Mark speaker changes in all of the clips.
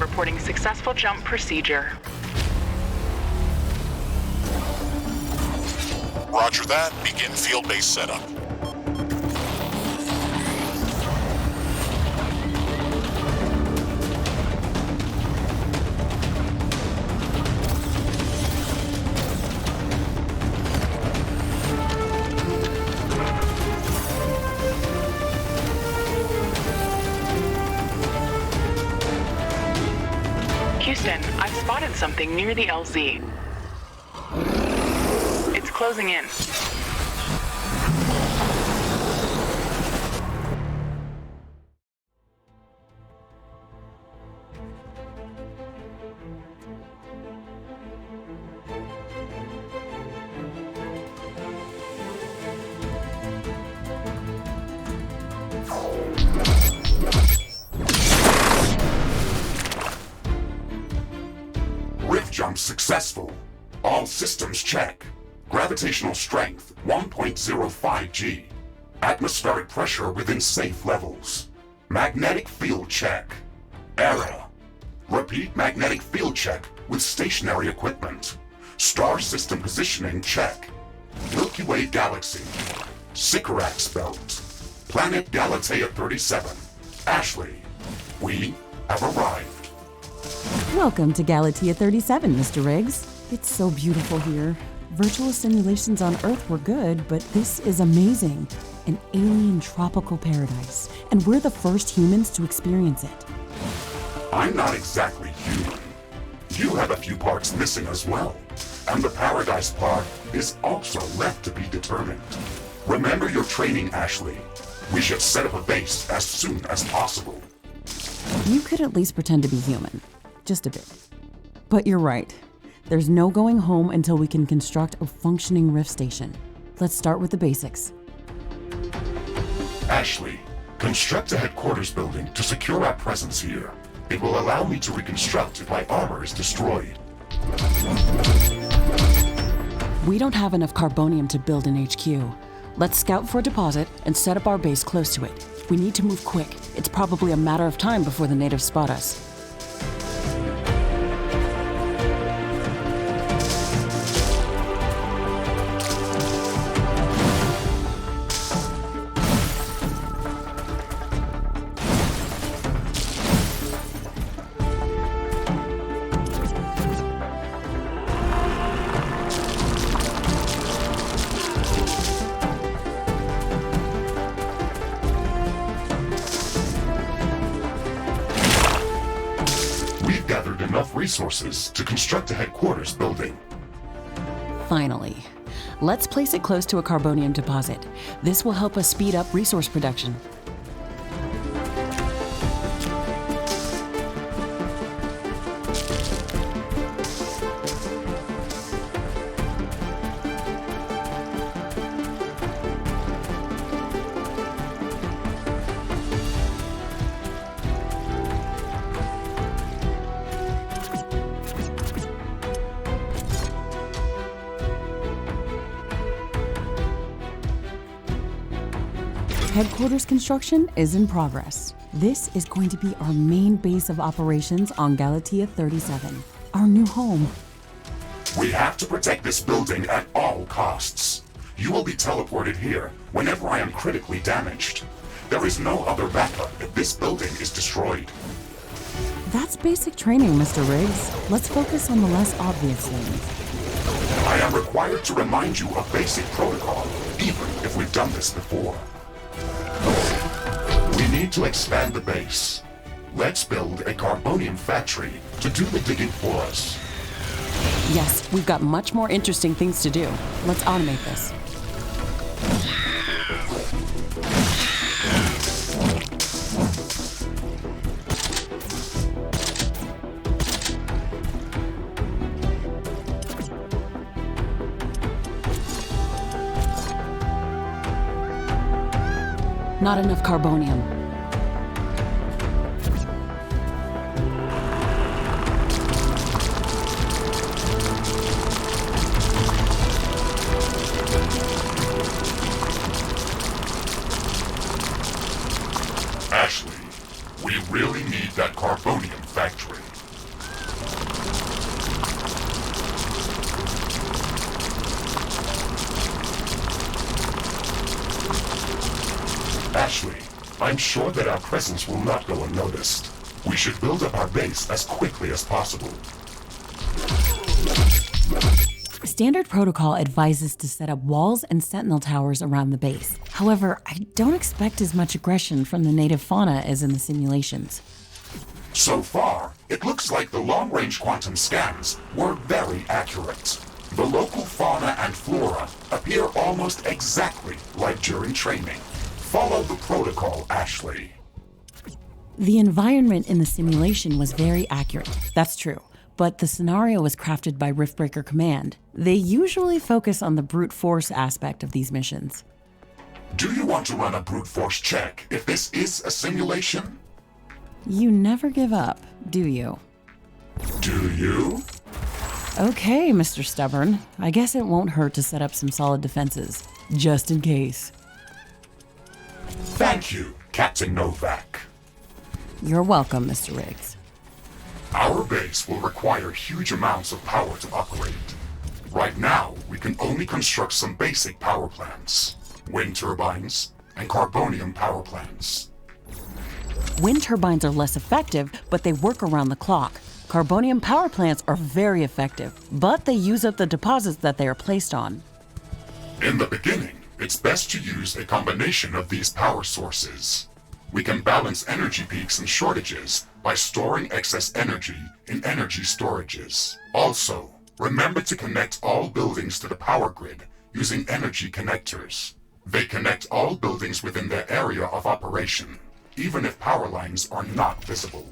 Speaker 1: reporting successful jump procedure.
Speaker 2: Roger that. Begin field-based setup.
Speaker 1: Houston, I've spotted something near the LZ. It's closing in.
Speaker 3: Jump successful. All systems check. Gravitational strength 1.05 G. Atmospheric pressure within safe levels. Magnetic field check. Error. Repeat magnetic field check with stationary equipment. Star system positioning check. Milky Way galaxy. Sycorax belt. Planet Galatea 37. Ashley, we have arrived.
Speaker 4: Welcome to Galatea 37, Mr. Riggs. It's so beautiful here. Virtual simulations on Earth were good, but this is amazing. An alien tropical paradise, and we're the first humans to experience it.
Speaker 3: I'm not exactly human. You have a few parts missing as well, and the paradise part is also left to be determined. Remember your training, Ashley. We should set up a base as soon as possible.
Speaker 4: You could at least pretend to be human. Just a bit. But you're right. There's no going home until we can construct a functioning Rift station. Let's start with the basics.
Speaker 3: Ashley, construct a headquarters building to secure our presence here. It will allow me to reconstruct if my armor is destroyed.
Speaker 4: We don't have enough carbonium to build an HQ. Let's scout for a deposit and set up our base close to it. We need to move quick. It's probably a matter of time before the natives spot us.
Speaker 3: Resources to construct a headquarters building.
Speaker 4: Finally. Let's place it close to a carbonium deposit. This will help us speed up resource production. Headquarters construction is in progress. This is going to be our main base of operations on Galatea 37, our new home.
Speaker 3: We have to protect this building at all costs. You will be teleported here whenever I am critically damaged. There is no other backup if this building is destroyed.
Speaker 4: That's basic training, Mr. Riggs. Let's focus on the less obvious things.
Speaker 3: I am required to remind you of basic protocol, even if we've done this before. We need to expand the base. Let's build a carbonium factory to do the digging for us.
Speaker 4: Yes, we've got much more interesting things to do. Let's automate this. Not enough carbonium.
Speaker 3: Ashley, we really need that carbonium factory. Ashley, I'm sure that our presence will not go unnoticed. We should build up our base as quickly as possible.
Speaker 4: Standard protocol advises to set up walls and sentinel towers around the base. However, I don't expect as much aggression from the native fauna as in the simulations.
Speaker 3: So far, it looks like the long-range quantum scans were very accurate. The local fauna and flora appear almost exactly like during training. Follow the protocol, Ashley.
Speaker 4: The environment in the simulation was very accurate, that's true. But the scenario was crafted by Riftbreaker Command. They usually focus on the brute force aspect of these missions.
Speaker 3: Do you want to run a brute force check if this is a simulation?
Speaker 4: You never give up, do you?
Speaker 3: Do you?
Speaker 4: Okay, Mr. Stubborn. I guess it won't hurt to set up some solid defenses, just in case.
Speaker 3: Thank you, Captain Novak.
Speaker 4: You're welcome, Mr. Riggs.
Speaker 3: Our base will require huge amounts of power to upgrade. Right now, we can only construct some basic power plants. Wind turbines and carbonium power plants.
Speaker 4: Wind turbines are less effective, but they work around the clock. Carbonium power plants are very effective, but they use up the deposits that they are placed on.
Speaker 3: In the beginning, it's best to use a combination of these power sources. We can balance energy peaks and shortages by storing excess energy in energy storages. Also, remember to connect all buildings to the power grid using energy connectors. They connect all buildings within their area of operation, even if power lines are not visible.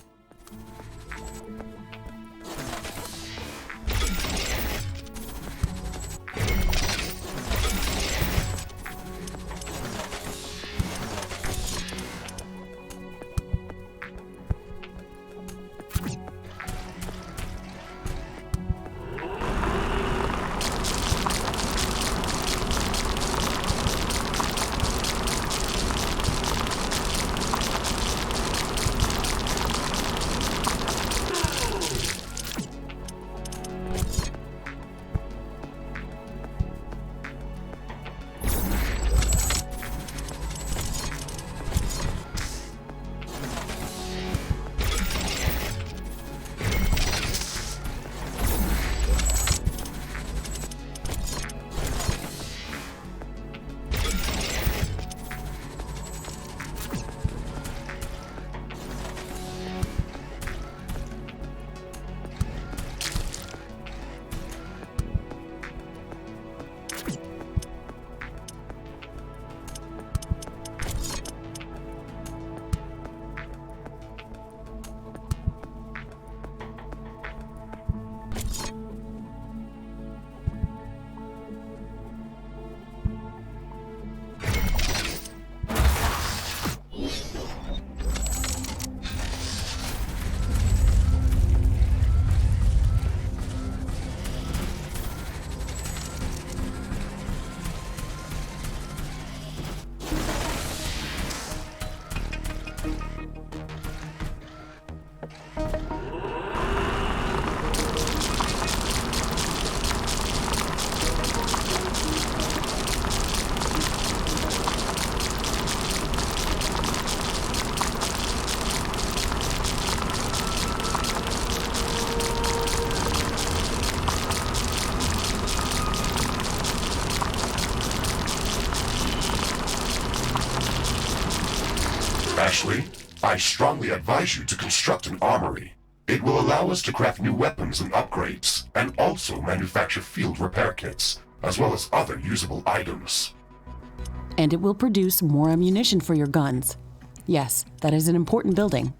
Speaker 3: Ashley, I strongly advise you to construct an armory. It will allow us to craft new weapons and upgrades, and also manufacture field repair kits, as well as other usable items.
Speaker 4: And it will produce more ammunition for your guns. Yes, that is an important building.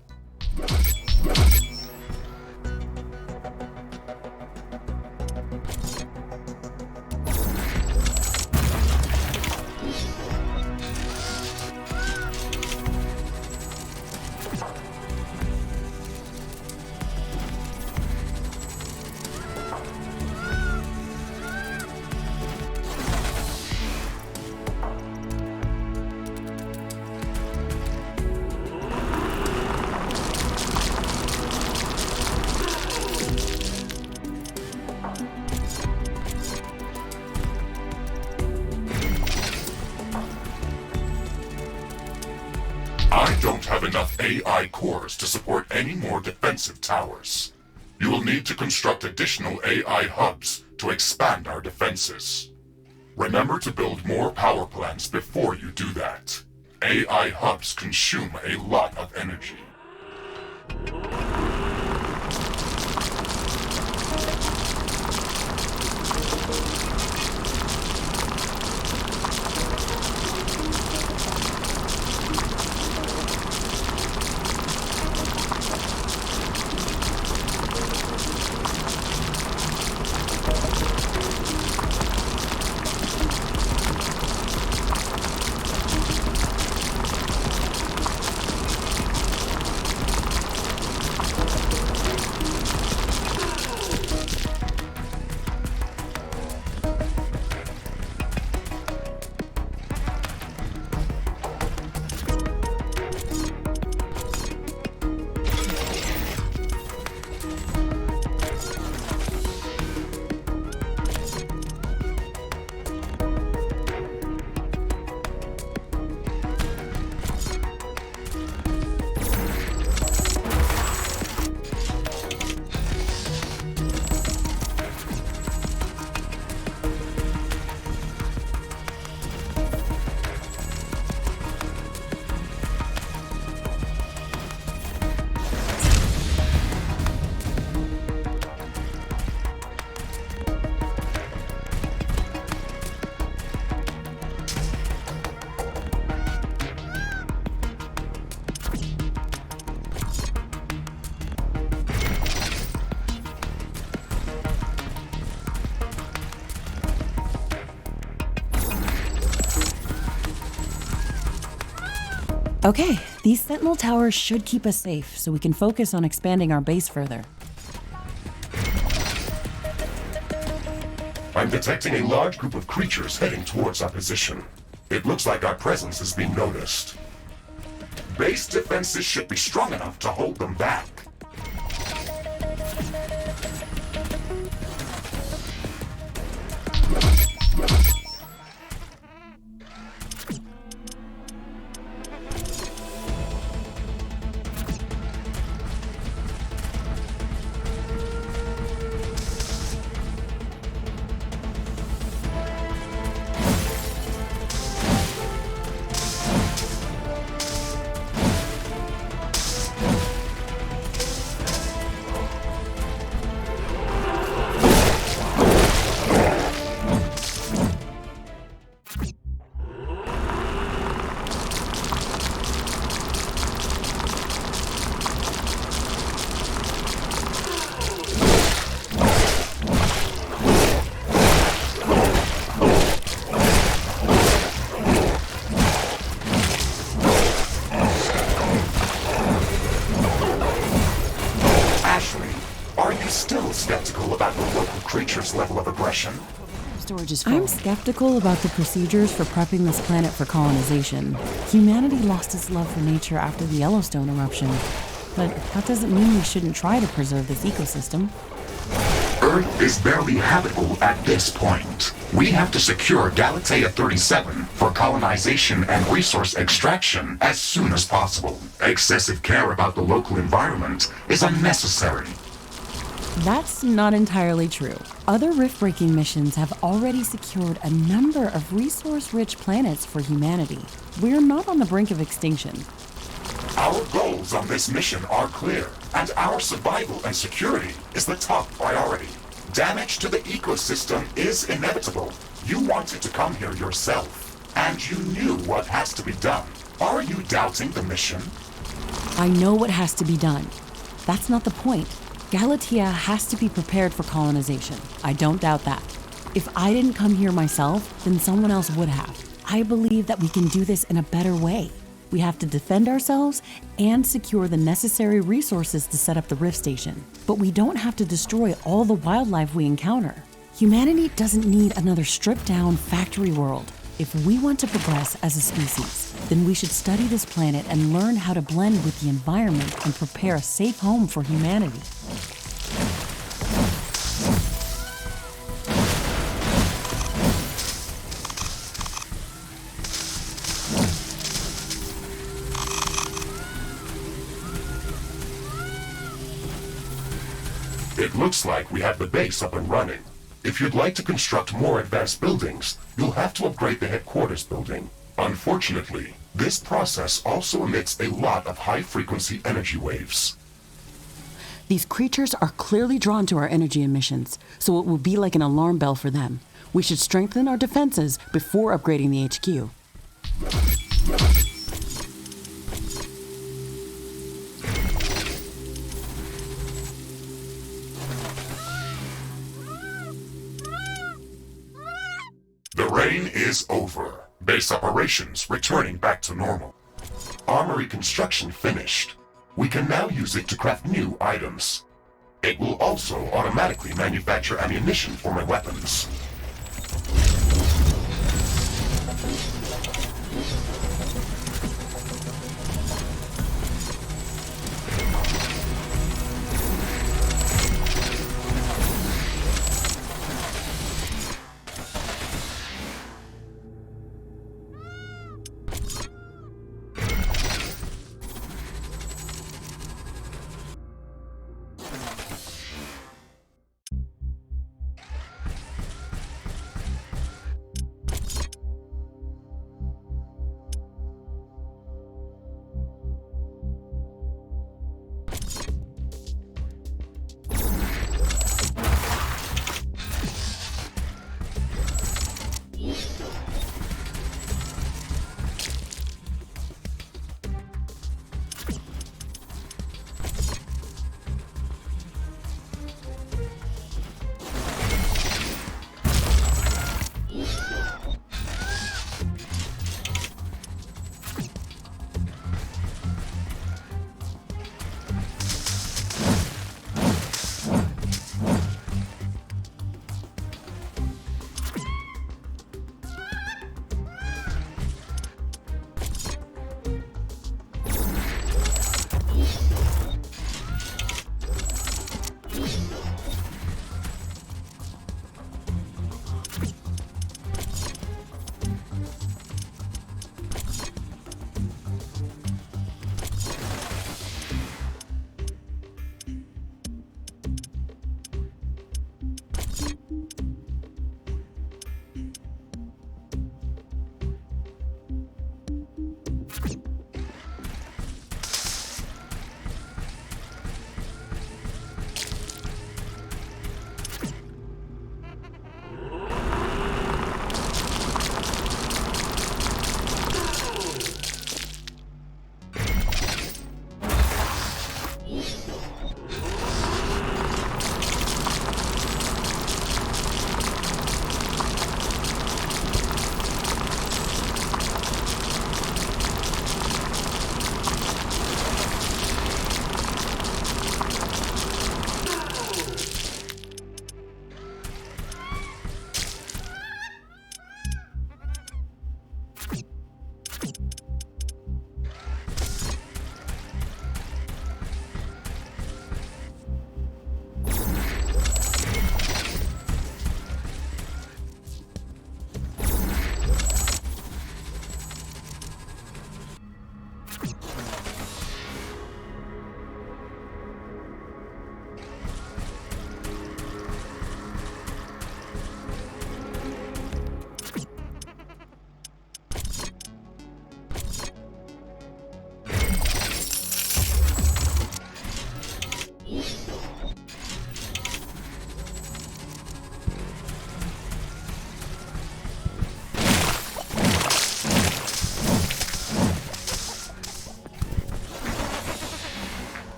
Speaker 3: I don't have enough AI cores to support any more defensive towers. You will need to construct additional AI hubs to expand our defenses. Remember to build more power plants before you do that. AI hubs consume a lot of energy.
Speaker 4: Okay, these sentinel towers should keep us safe, so we can focus on expanding our base further.
Speaker 3: I'm detecting a large group of creatures heading towards our position. It looks like our presence is being noticed. Base defenses should be strong enough to hold them back. Skeptical about the local creature's level of aggression?
Speaker 4: Storage is full. I'm skeptical about the procedures for prepping this planet for colonization. Humanity lost its love for nature after the Yellowstone eruption. But that doesn't mean we shouldn't try to preserve this ecosystem.
Speaker 3: Earth is barely habitable at this point. We have to secure Galatea 37 for colonization and resource extraction as soon as possible. Excessive care about the local environment is unnecessary.
Speaker 4: That's not entirely true. Other rift-breaking missions have already secured a number of resource-rich planets for humanity. We're not on the brink of extinction.
Speaker 3: Our goals on this mission are clear, and our survival and security is the top priority. Damage to the ecosystem is inevitable. You wanted to come here yourself, and you knew what has to be done. Are you doubting the mission?
Speaker 4: I know what has to be done. That's not the point. Galatea has to be prepared for colonization. I don't doubt that. If I didn't come here myself, then someone else would have. I believe that we can do this in a better way. We have to defend ourselves and secure the necessary resources to set up the Rift Station. But we don't have to destroy all the wildlife we encounter. Humanity doesn't need another stripped-down factory world. If we want to progress as a species, then we should study this planet and learn how to blend with the environment and prepare a safe home for humanity.
Speaker 3: It looks like we have the base up and running. If you'd like to construct more advanced buildings, you'll have to upgrade the headquarters building. Unfortunately, this process also emits a lot of high-frequency energy waves.
Speaker 4: These creatures are clearly drawn to our energy emissions, so it will be like an alarm bell for them. We should strengthen our defenses before upgrading the HQ.
Speaker 3: The rain is over. Base operations returning back to normal. Armory construction finished. We can now use it to craft new items. It will also automatically manufacture ammunition for my weapons.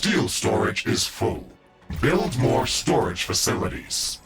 Speaker 3: Steel storage is full. Build more storage facilities.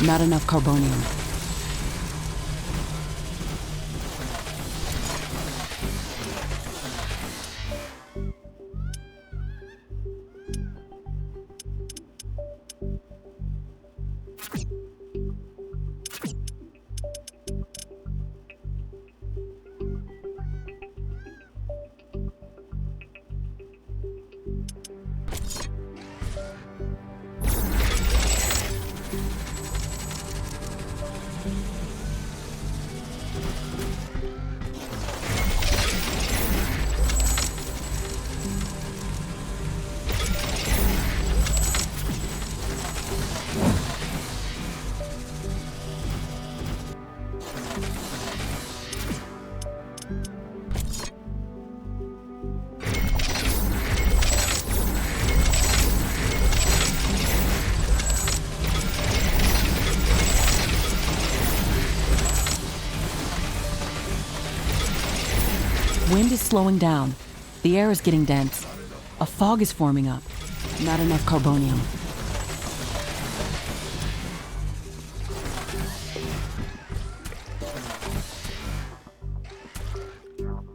Speaker 4: Not enough carbonium. Wind is slowing down. The air is getting dense. A fog is forming up. Not enough carbonium.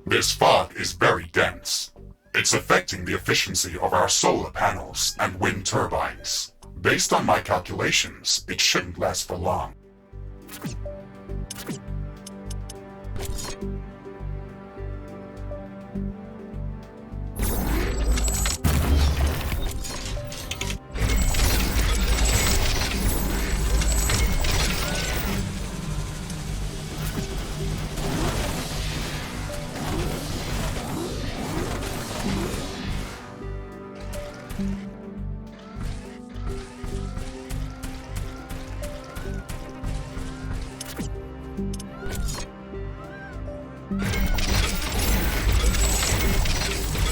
Speaker 3: This fog is very dense. It's affecting the efficiency of our solar panels and wind turbines. Based on my calculations, it shouldn't last for long.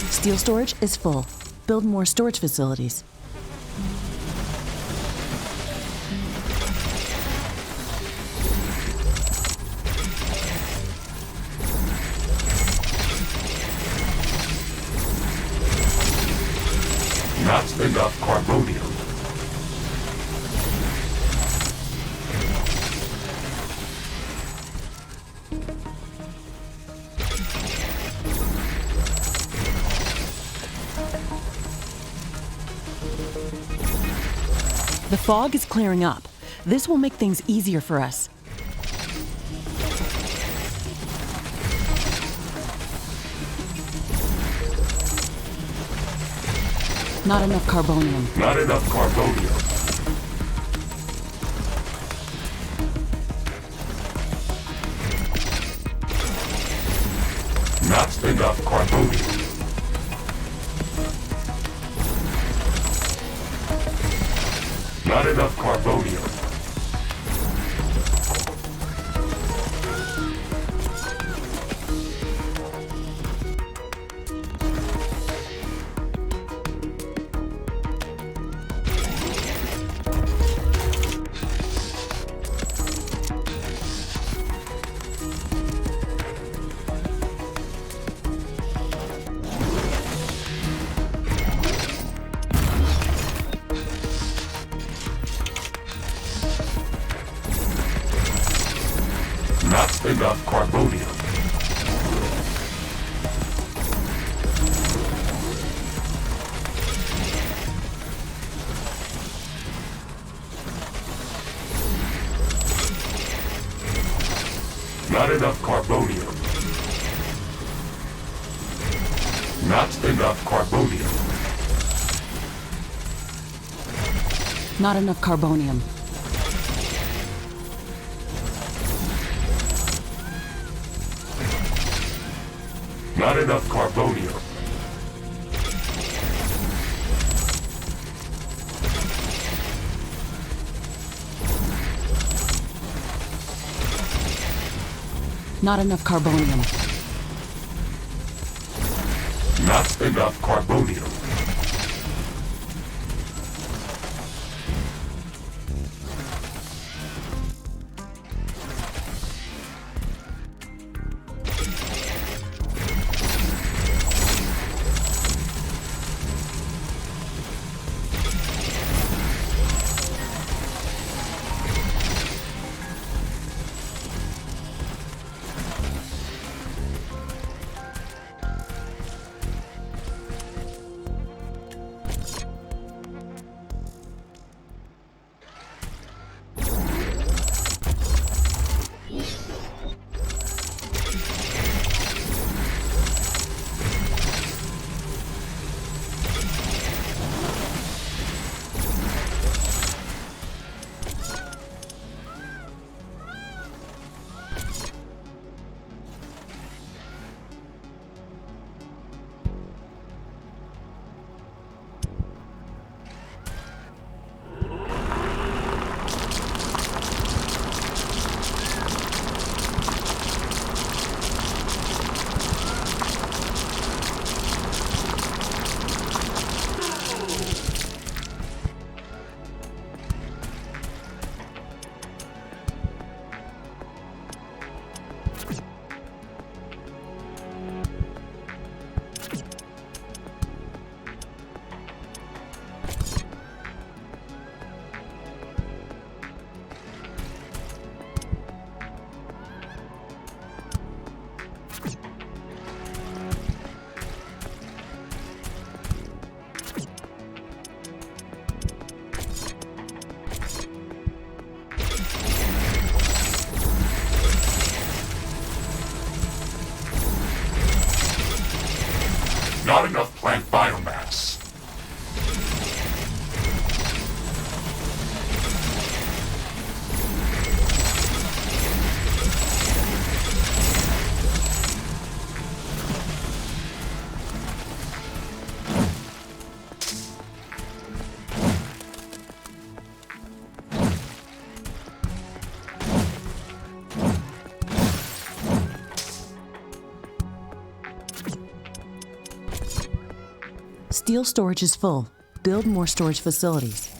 Speaker 4: Steel storage is full. Build more storage facilities.
Speaker 3: Not enough carbonium.
Speaker 4: The fog is clearing up. This will make things easier for us. Not enough carbonium.
Speaker 3: Not enough carbonium. Not enough carbonium. Not enough carbonium. Not enough carbonium. Not enough carbonium. Not enough carbonium.
Speaker 4: Not enough carbonium.
Speaker 3: Not enough carbonium.
Speaker 4: Not enough carbonium.
Speaker 3: Not enough carbonium. plant biomass.
Speaker 4: Steel storage is full. Build more storage facilities.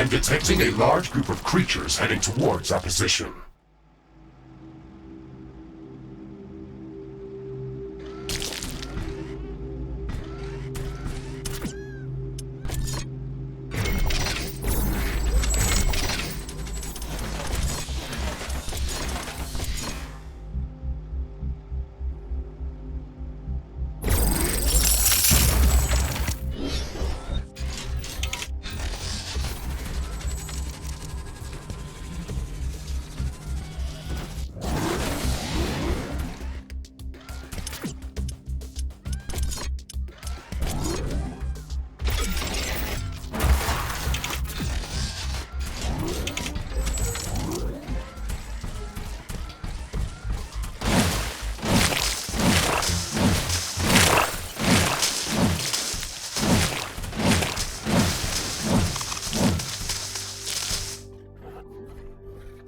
Speaker 3: I'm detecting a large group of creatures heading towards our position.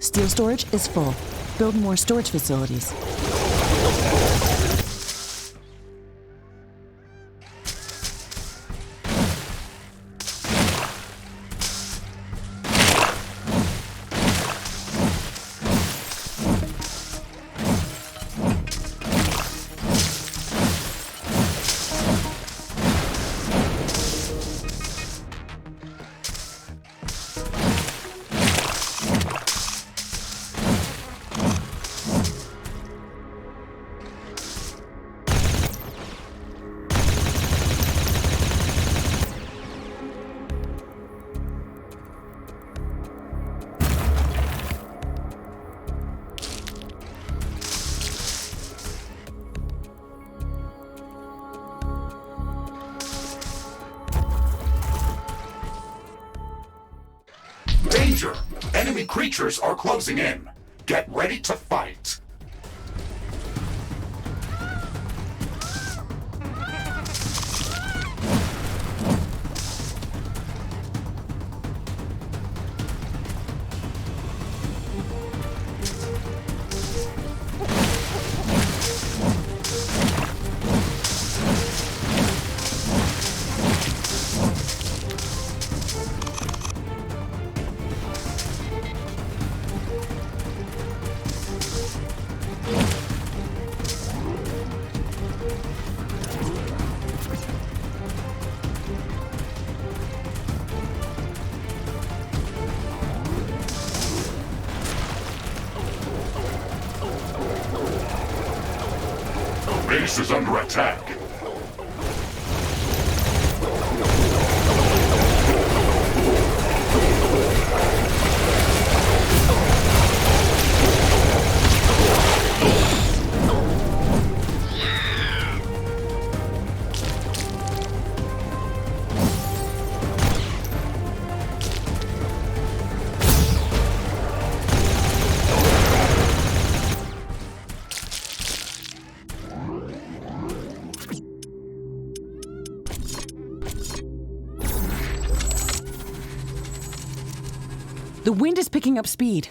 Speaker 4: Steel storage is full. Build more storage facilities.
Speaker 3: Danger! Enemy creatures are closing in. Get ready to fight. Base is under attack.
Speaker 4: The wind is picking up speed.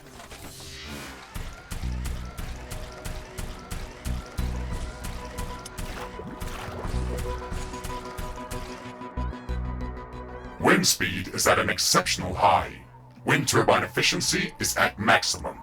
Speaker 3: Wind speed is at an exceptional high. Wind turbine efficiency is at maximum.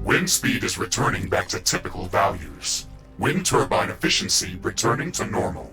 Speaker 3: Wind speed is returning back to typical values. Wind turbine efficiency returning to normal.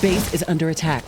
Speaker 5: base is under attack.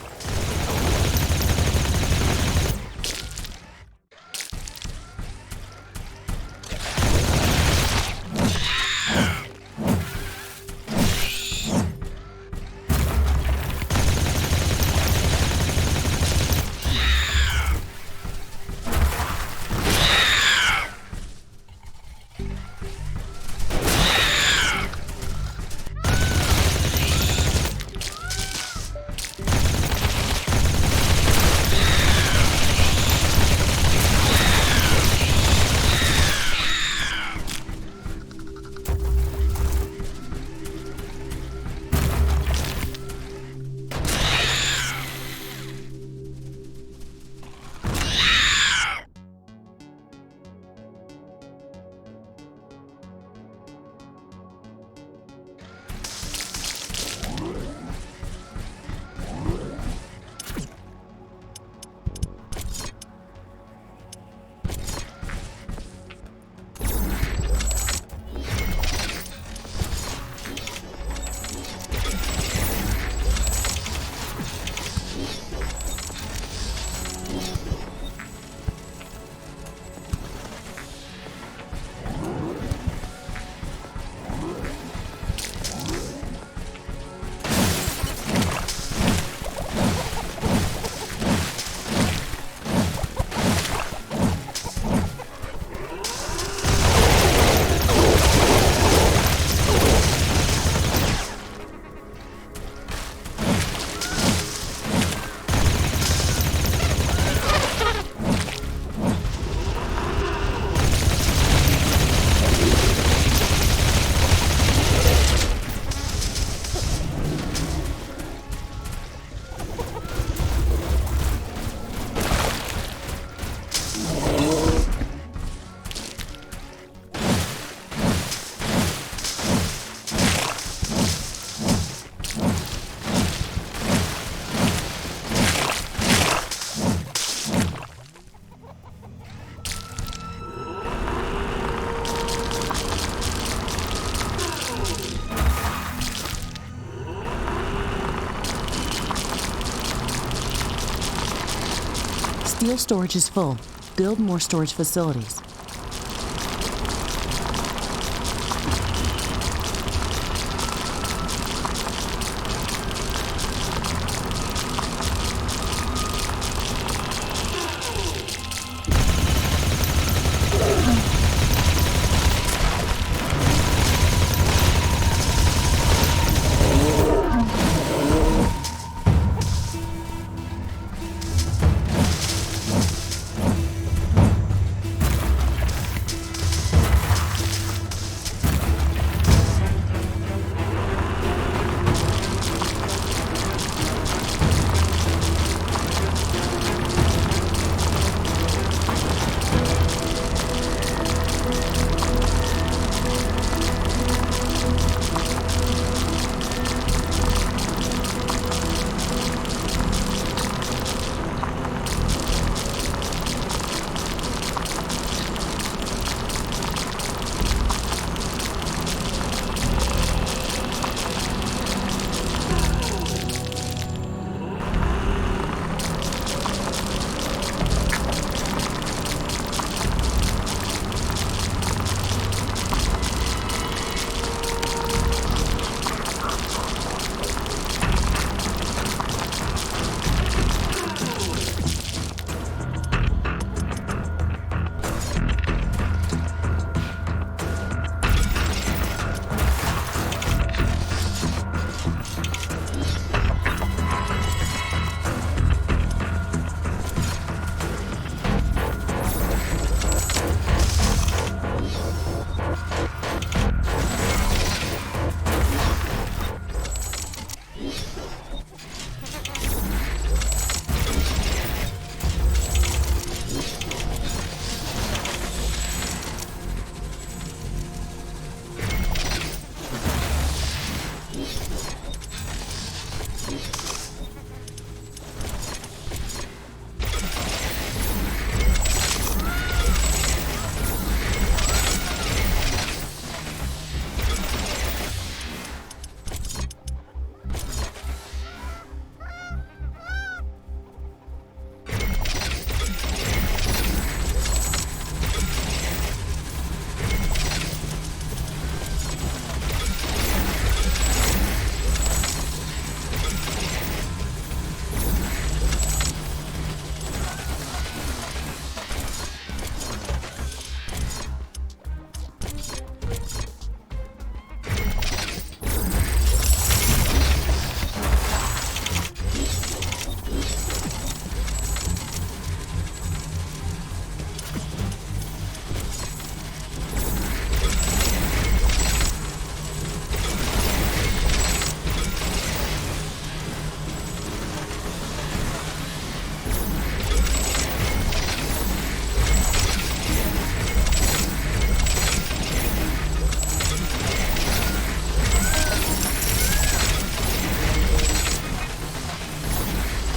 Speaker 5: Steel storage is full. Build more storage facilities.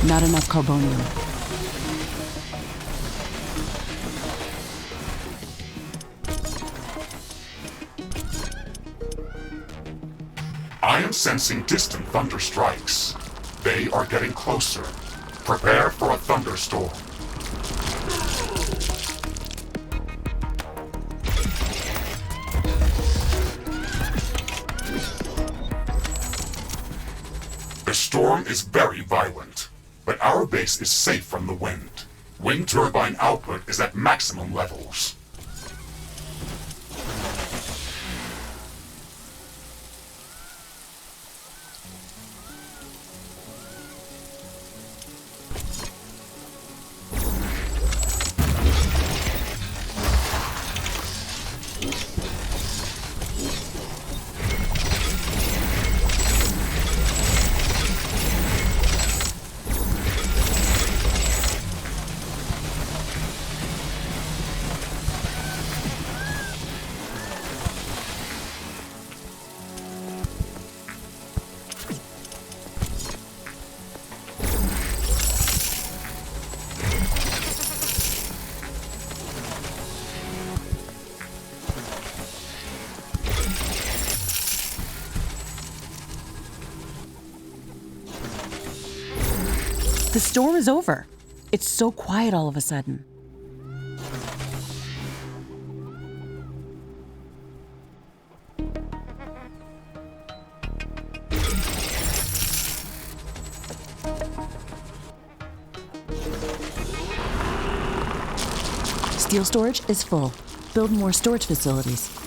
Speaker 5: Not enough carbonium.
Speaker 3: I am sensing distant thunder strikes. They are getting closer. Prepare for a thunderstorm. The storm is very violent, but our base is safe from the wind. Wind turbine output is at maximum levels.
Speaker 5: The storm is over. It's so quiet all of a sudden. Steel storage is full. Build more storage facilities.